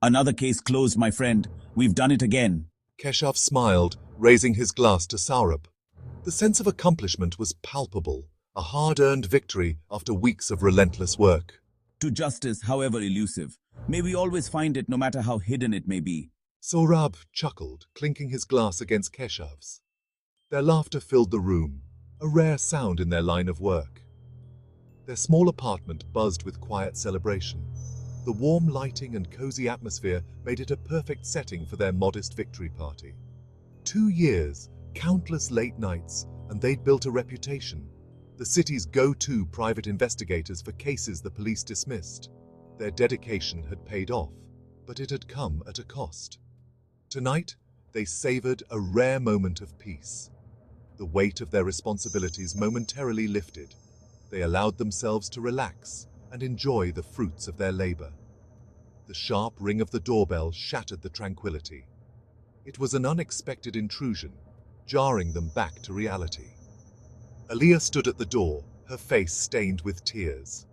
Another case closed, my friend. We've done it again. Keshav smiled, raising his glass to Saurabh. The sense of accomplishment was palpable, a hard-earned victory after weeks of relentless work. To justice, however elusive, may we always find it no matter how hidden it may be. Saurabh chuckled, clinking his glass against Keshav's. Their laughter filled the room, a rare sound in their line of work. Their small apartment buzzed with quiet celebration. The warm lighting and cozy atmosphere made it a perfect setting for their modest victory party. 2 years, countless late nights, and they'd built a reputation. The city's go-to private investigators for cases the police dismissed. Their dedication had paid off, but it had come at a cost. Tonight, they savored a rare moment of peace. The weight of their responsibilities momentarily lifted. They allowed themselves to relax and enjoy the fruits of their labor. The sharp ring of the doorbell shattered the tranquility. It was an unexpected intrusion, jarring them back to reality. Aliyah stood at the door, her face stained with tears.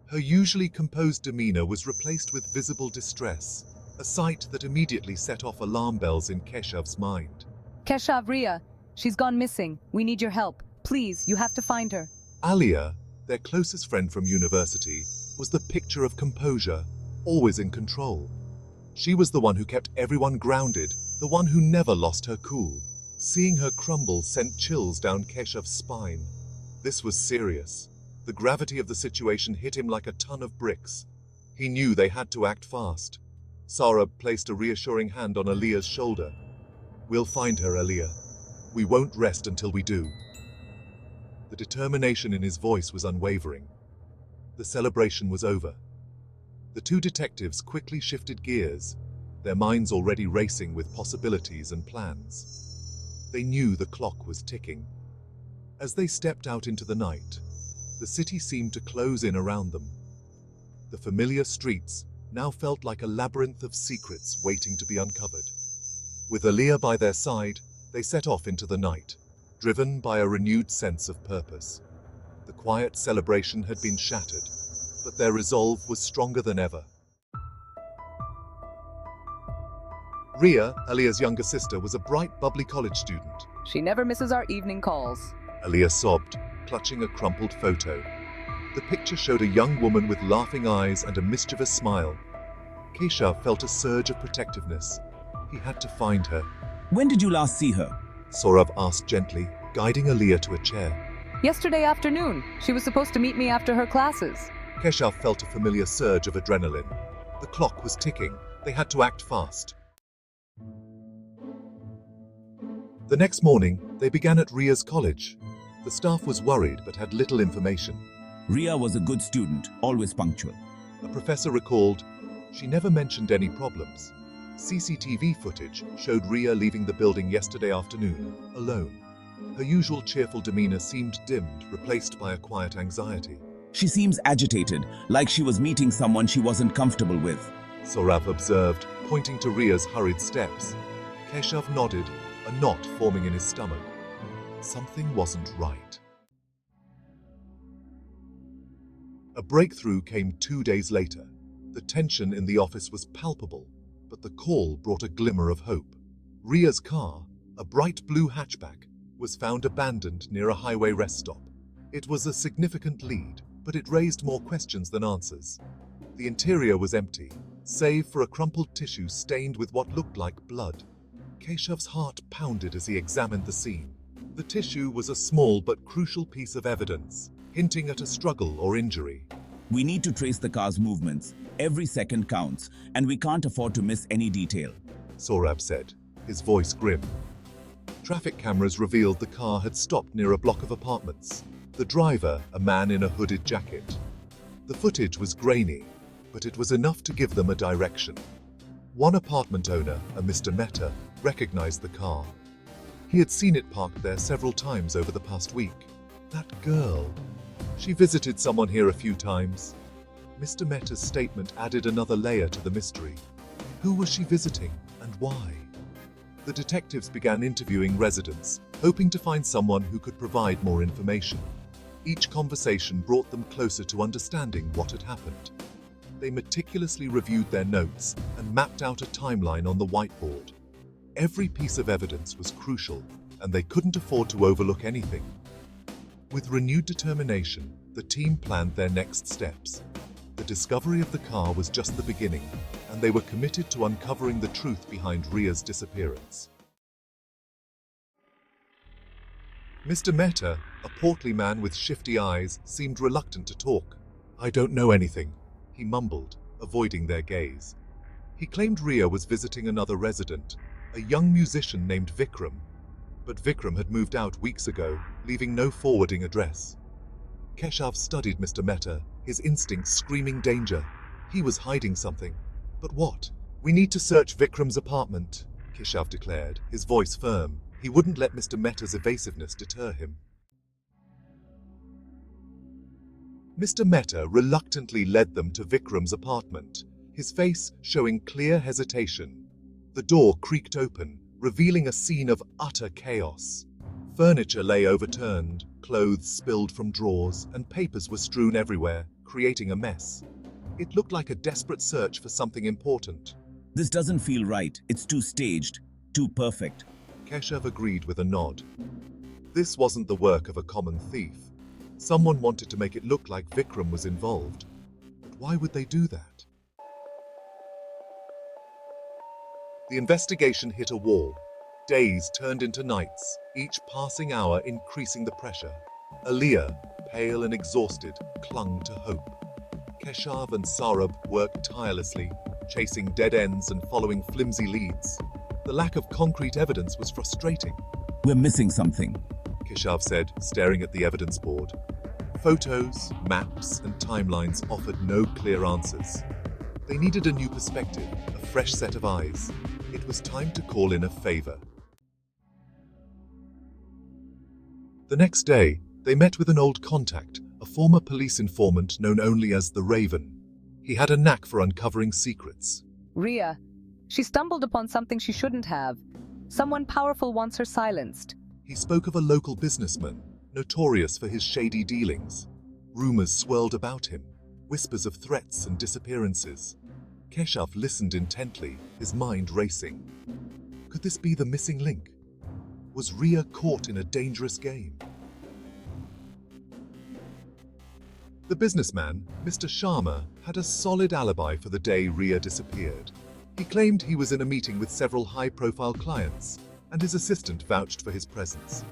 Her usually composed demeanor was replaced with visible distress, a sight that immediately set off alarm bells in Keshav's mind. Keshav, Ria, she's gone missing. We need your help. Please, you have to find her. Aliyah, their closest friend from university, was the picture of composure, always in control. She was the one who kept everyone grounded, the one who never lost her cool. Seeing her crumble sent chills down Keshav's spine. This was serious. The gravity of the situation hit him like a ton of bricks. He knew they had to act fast. Saurabh placed a reassuring hand on Aliyah's shoulder. "We'll find her, Aliyah. We won't rest until we do." The determination in his voice was unwavering. The celebration was over. The two detectives quickly shifted gears, their minds already racing with possibilities and plans. They knew the clock was ticking. As they stepped out into the night, the city seemed to close in around them. The familiar streets now felt like a labyrinth of secrets waiting to be uncovered. With Aliyah by their side, they set off into the night, driven by a renewed sense of purpose. The quiet celebration had been shattered, but their resolve was stronger than ever. Ria, Aliyah's younger sister, was a bright, bubbly college student. She never misses our evening calls. Aliyah sobbed, clutching a crumpled photo. The picture showed a young woman with laughing eyes and a mischievous smile. Keshav felt a surge of protectiveness. He had to find her. When did you last see her? Saurabh asked gently, guiding Aliyah to a chair. Yesterday afternoon. She was supposed to meet me after her classes. Keshav felt a familiar surge of adrenaline. The clock was ticking. They had to act fast. The next morning, they began at Ria's college. The staff was worried but had little information. Ria was a good student, always punctual. A professor recalled, she never mentioned any problems. CCTV footage showed Ria leaving the building yesterday afternoon, alone. Her usual cheerful demeanor seemed dimmed, replaced by a quiet anxiety. She seems agitated, like she was meeting someone she wasn't comfortable with. Saurabh observed, pointing to Ria's hurried steps. Keshav nodded, a knot forming in his stomach. Something wasn't right. A breakthrough came 2 days later. The tension in the office was palpable, but the call brought a glimmer of hope. Ria's car, a bright blue hatchback, was found abandoned near a highway rest stop. It was a significant lead, but it raised more questions than answers. The interior was empty, save for a crumpled tissue stained with what looked like blood. Keshav's heart pounded as he examined the scene. The tissue was a small but crucial piece of evidence, hinting at a struggle or injury. We need to trace the car's movements. Every second counts, and we can't afford to miss any detail. Saurabh said, his voice grim. Traffic cameras revealed the car had stopped near a block of apartments. The driver, a man in a hooded jacket. The footage was grainy, but it was enough to give them a direction. One apartment owner, a Mr. Mehta, recognized the car. He had seen it parked there several times over the past week. That girl. She visited someone here a few times. Mr. Mehta's statement added another layer to the mystery. Who was she visiting, and why? The detectives began interviewing residents, hoping to find someone who could provide more information. Each conversation brought them closer to understanding what had happened. They meticulously reviewed their notes and mapped out a timeline on the whiteboard. Every piece of evidence was crucial, and they couldn't afford to overlook anything. With renewed determination, the team planned their next steps. The discovery of the car was just the beginning, and they were committed to uncovering the truth behind Ria's disappearance. Mr. Mehta, a portly man with shifty eyes, seemed reluctant to talk. "I don't know anything," he mumbled, avoiding their gaze. He claimed Ria was visiting another resident, a young musician named Vikram. But Vikram had moved out weeks ago, leaving no forwarding address. Keshav studied Mr. Mehta, his instincts screaming danger. He was hiding something. But what? "We need to search Vikram's apartment," Keshav declared, his voice firm. He wouldn't let Mr. Mehta's evasiveness deter him. Mr. Mehta reluctantly led them to Vikram's apartment, his face showing clear hesitation. The door creaked open, revealing a scene of utter chaos. Furniture lay overturned, clothes spilled from drawers, and papers were strewn everywhere, creating a mess. It looked like a desperate search for something important. This doesn't feel right. It's too staged, too perfect. Keshav agreed with a nod. This wasn't the work of a common thief. Someone wanted to make it look like Vikram was involved. But why would they do that? The investigation hit a wall. Days turned into nights, each passing hour increasing the pressure. Aliyah, pale and exhausted, clung to hope. Keshav and Saurabh worked tirelessly, chasing dead ends and following flimsy leads. The lack of concrete evidence was frustrating. "We're missing something," Keshav said, staring at the evidence board. Photos, maps, and timelines offered no clear answers. They needed a new perspective, a fresh set of eyes. It was time to call in a favor. The next day, they met with an old contact, a former police informant known only as the Raven. He had a knack for uncovering secrets. Ria, she stumbled upon something she shouldn't have. Someone powerful wants her silenced. He spoke of a local businessman, notorious for his shady dealings. Rumors swirled about him, whispers of threats and disappearances. Keshav listened intently, his mind racing. Could this be the missing link? Was Ria caught in a dangerous game? The businessman, Mr. Sharma, had a solid alibi for the day Ria disappeared. He claimed he was in a meeting with several high-profile clients, and his assistant vouched for his presence.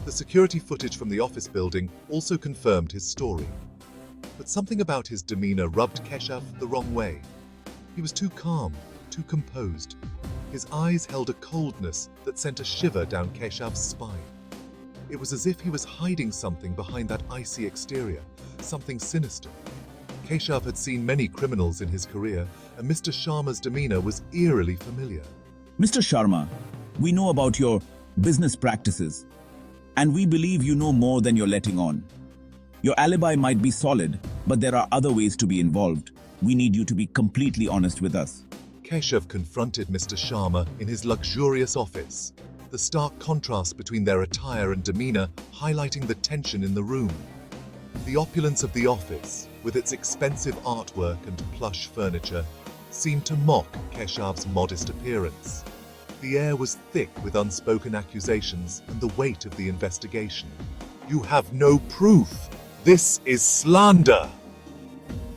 The security footage from the office building also confirmed his story. But something about his demeanor rubbed Keshav the wrong way. He was too calm, too composed. His eyes held a coldness that sent a shiver down Keshav's spine. It was as if he was hiding something behind that icy exterior, something sinister. Keshav had seen many criminals in his career, and Mr. Sharma's demeanor was eerily familiar. "Mr. Sharma, we know about your business practices, and we believe you know more than you're letting on. Your alibi might be solid, but there are other ways to be involved. We need you to be completely honest with us." Keshav confronted Mr. Sharma in his luxurious office, the stark contrast between their attire and demeanor highlighting the tension in the room. The opulence of the office, with its expensive artwork and plush furniture, seemed to mock Keshav's modest appearance. The air was thick with unspoken accusations and the weight of the investigation. "You have no proof! This is slander!"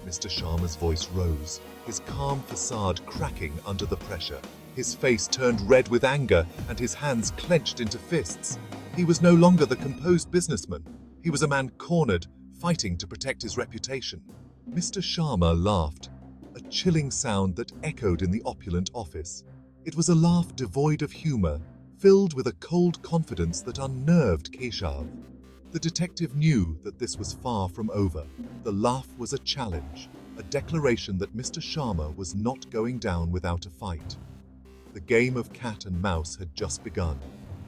Mr. Sharma's voice rose, his calm facade cracking under the pressure. His face turned red with anger and his hands clenched into fists. He was no longer the composed businessman. He was a man cornered, fighting to protect his reputation. Mr. Sharma laughed, a chilling sound that echoed in the opulent office. It was a laugh devoid of humor, filled with a cold confidence that unnerved Keshav. The detective knew that this was far from over. The laugh was a challenge, a declaration that Mr. Sharma was not going down without a fight. The game of cat and mouse had just begun,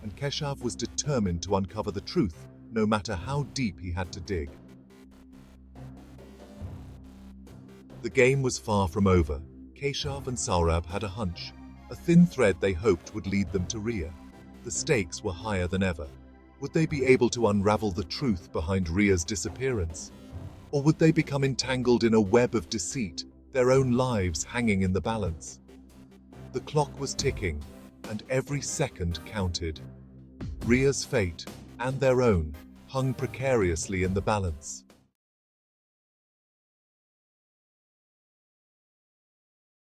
and Keshav was determined to uncover the truth, no matter how deep he had to dig. The game was far from over. Keshav and Saurabh had a hunch, a thin thread they hoped would lead them to Ria. The stakes were higher than ever. Would they be able to unravel the truth behind Ria's disappearance? Or would they become entangled in a web of deceit, their own lives hanging in the balance. The clock was ticking, and every second counted. Ria's fate, and their own, hung precariously in the balance.